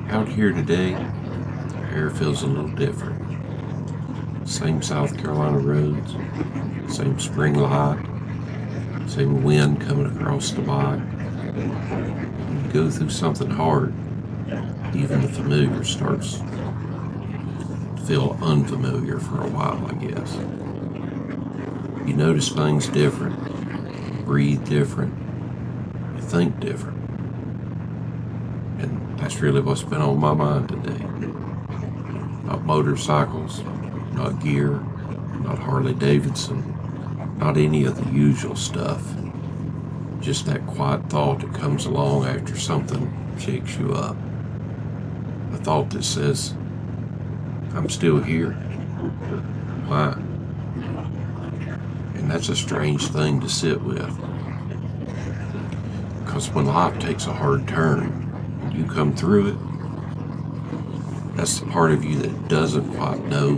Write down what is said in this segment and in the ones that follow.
Out here today, the air feels a little different. Same South Carolina roads, same spring light, same wind coming across the bike. When you go through something hard, even the familiar starts to feel unfamiliar for a while, I guess. You notice things different, you breathe different, you think different. And that's really what's been on my mind today. Not motorcycles, not gear, not Harley-Davidson, not any of the usual stuff. Just that quiet thought that comes along after something shakes you up. A thought that says, I'm still here. Why? And that's a strange thing to sit with. Because when life takes a hard turn, and you come through it, that's the part of you that doesn't quite know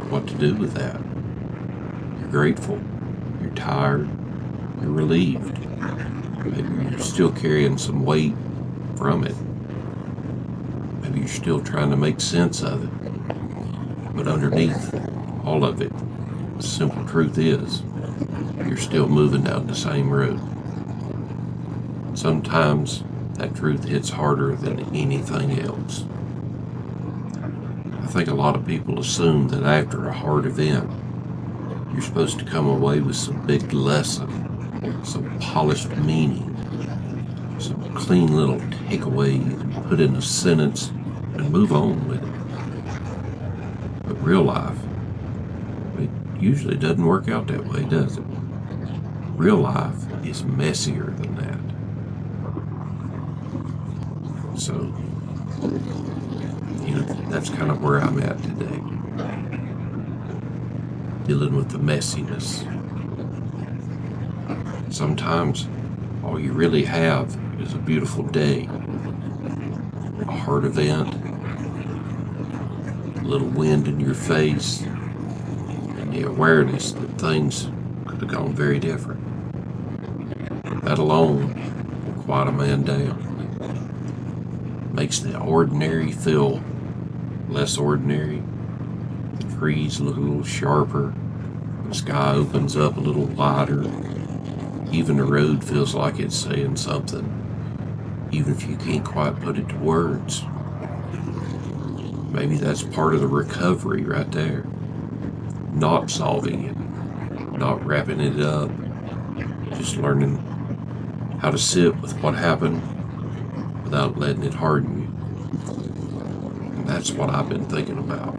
what to do with that. You're grateful, you're tired, you're relieved. Maybe you're still carrying some weight from it. Maybe you're still trying to make sense of it. But underneath all of it, the simple truth is, you're still moving down the same road. Sometimes that truth hits harder than anything else. I think a lot of people assume that after a hard event, you're supposed to come away with some big lesson, some polished meaning, some clean little takeaway you can put in a sentence and move on with it. But real life, it usually doesn't work out that way, does it? Real life is messier than that. So, that's kind of where I'm at today. Dealing with the messiness. Sometimes all you really have is a beautiful day, a hard event, a little wind in your face, and the awareness that things could have gone very different. That alone will quiet a man down. Makes the ordinary feel less ordinary. The trees look a little sharper. The sky opens up a little wider. Even the road feels like it's saying something, even if you can't quite put it to words. Maybe that's part of the recovery right there. Not solving it, not wrapping it up, just learning how to sit with what happened without letting it harden you. And that's what I've been thinking about.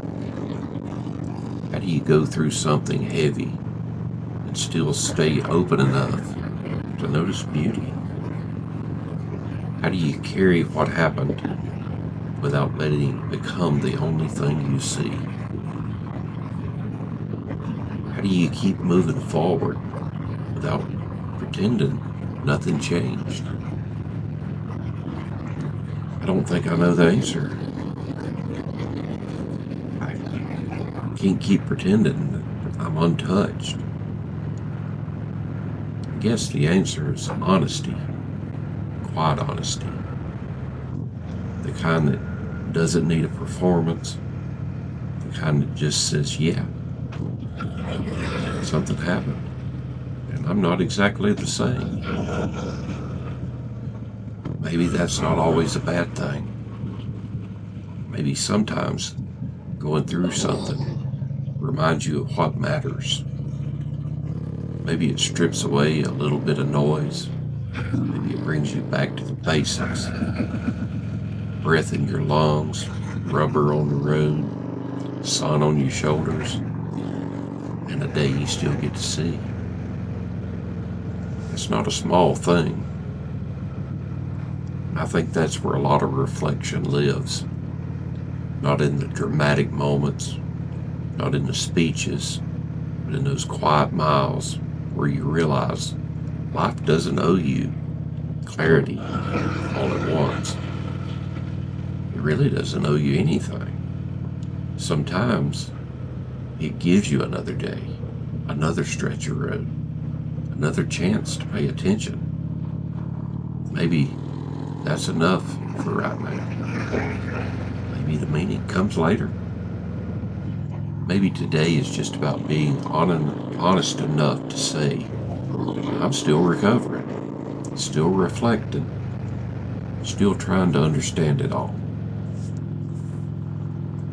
How do you go through something heavy and still stay open enough to notice beauty? How do you carry what happened without letting it become the only thing you see? How do you keep moving forward without pretending nothing changed? I don't think I know the answer. I can't keep pretending that I'm untouched. I guess the answer is honesty, quiet honesty. The kind that doesn't need a performance, the kind that just says, yeah, something happened, and I'm not exactly the same. Maybe that's not always a bad thing. Maybe sometimes going through something reminds you of what matters. Maybe it strips away a little bit of noise. Maybe it brings you back to the basics. Breath in your lungs, rubber on the road, sun on your shoulders, and a day you still get to see. It's not a small thing. I think that's where a lot of reflection lives. Not in the dramatic moments, not in the speeches, but in those quiet miles where you realize life doesn't owe you clarity all at once. It really doesn't owe you anything. Sometimes it gives you another day, another stretch of road, another chance to pay attention. Maybe that's enough for right now. Maybe the meaning comes later. Maybe today is just about being honest enough to say, I'm still recovering, still reflecting, still trying to understand it all.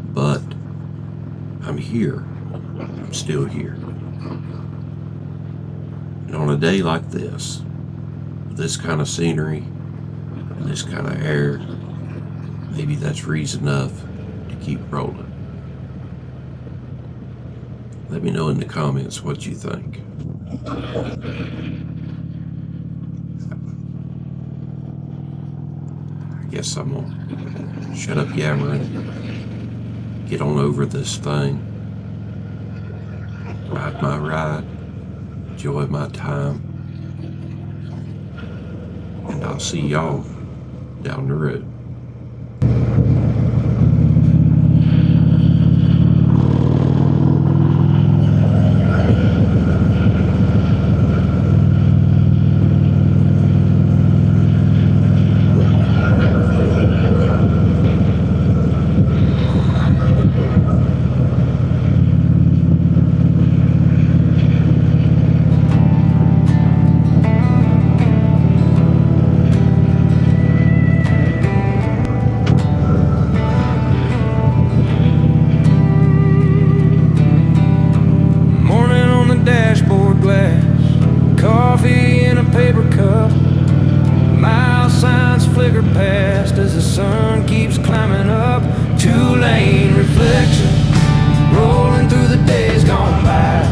But I'm here. I'm still here. And on a day like this, with this kind of scenery and this kind of air, maybe that's reason enough to keep rolling. Let me know in the comments what you think. I guess I'm gonna shut up yammering, get on over this thing, ride my ride, enjoy my time, and I'll see y'all down the road. Dashboard glass, coffee in a paper cup, mile signs flicker past as the sun keeps climbing up. Two-lane reflection rolling through the days gone by.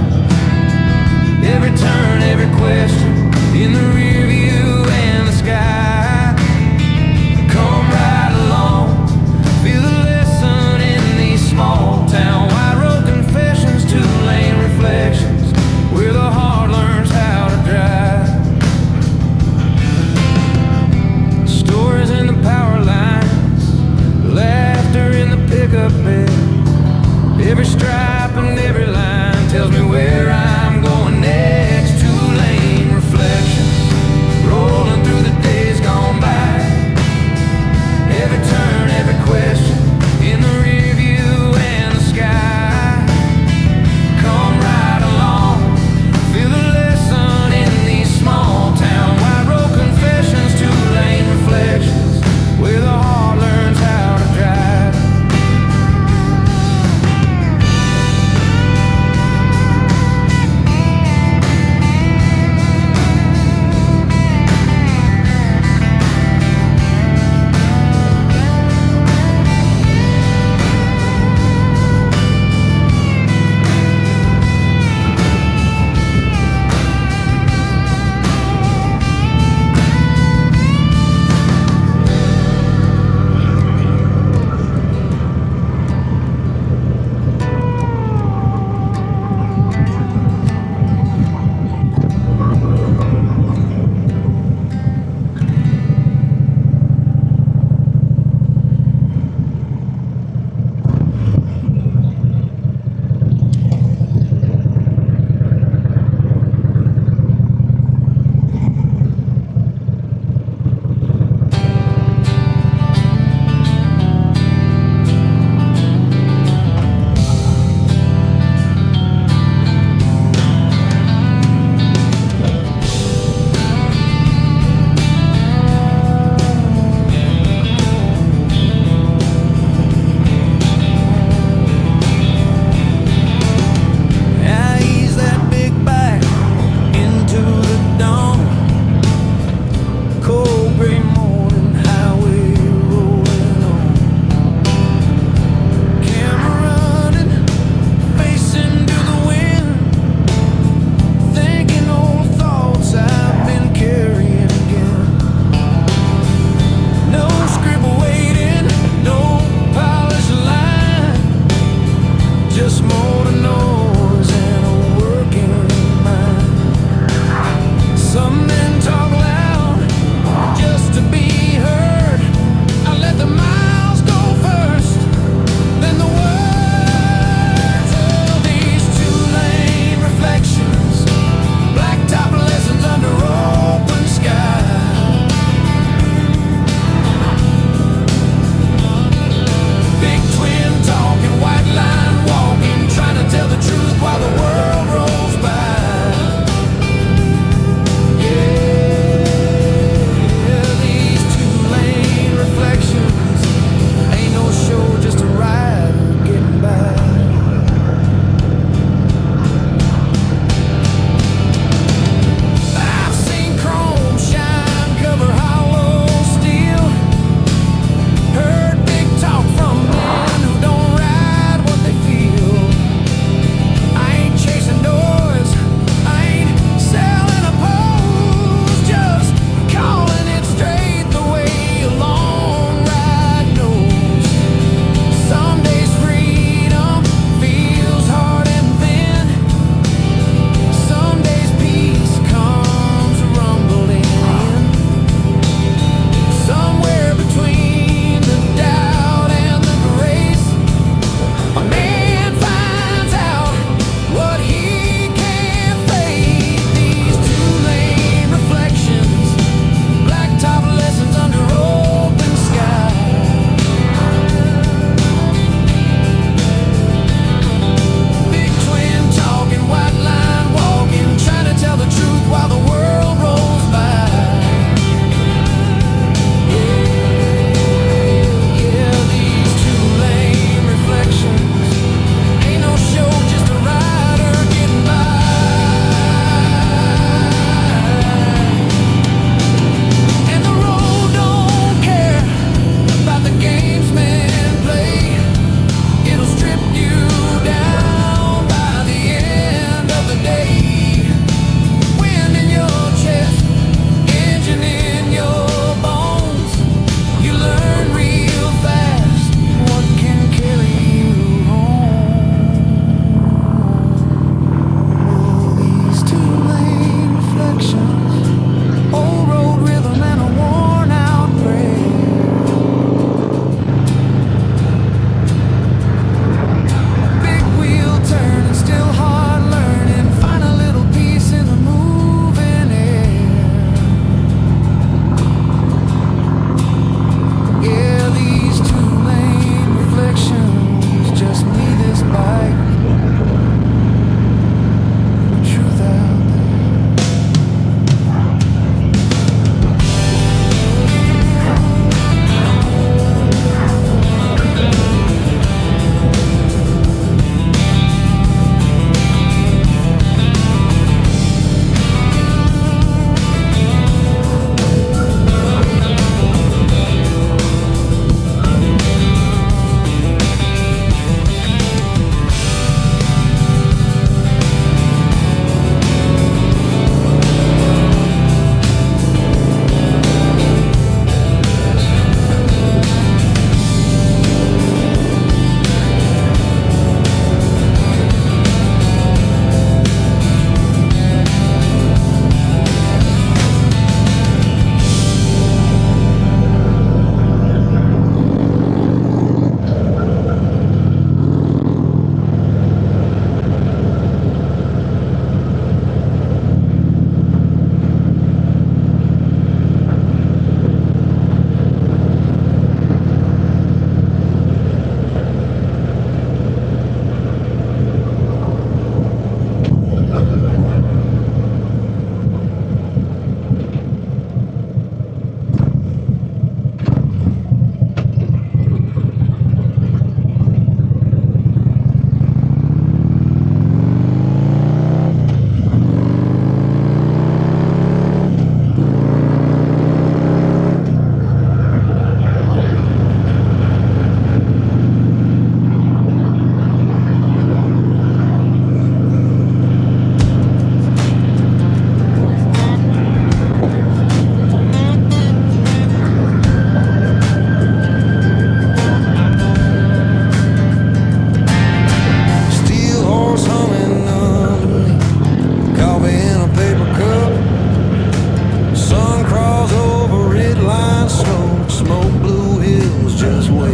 Every turn, every question in the rear view and the sky. Come right along, feel the lesson in these small town wide road confessions. Two-lane reflections, where the heart learns how to drive. Stories in the power lines, laughter in the pickup bed,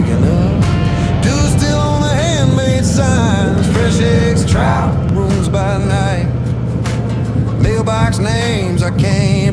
waking up. Do still on the handmade signs, fresh eggs, trout, rooms by night. Mailbox names I can't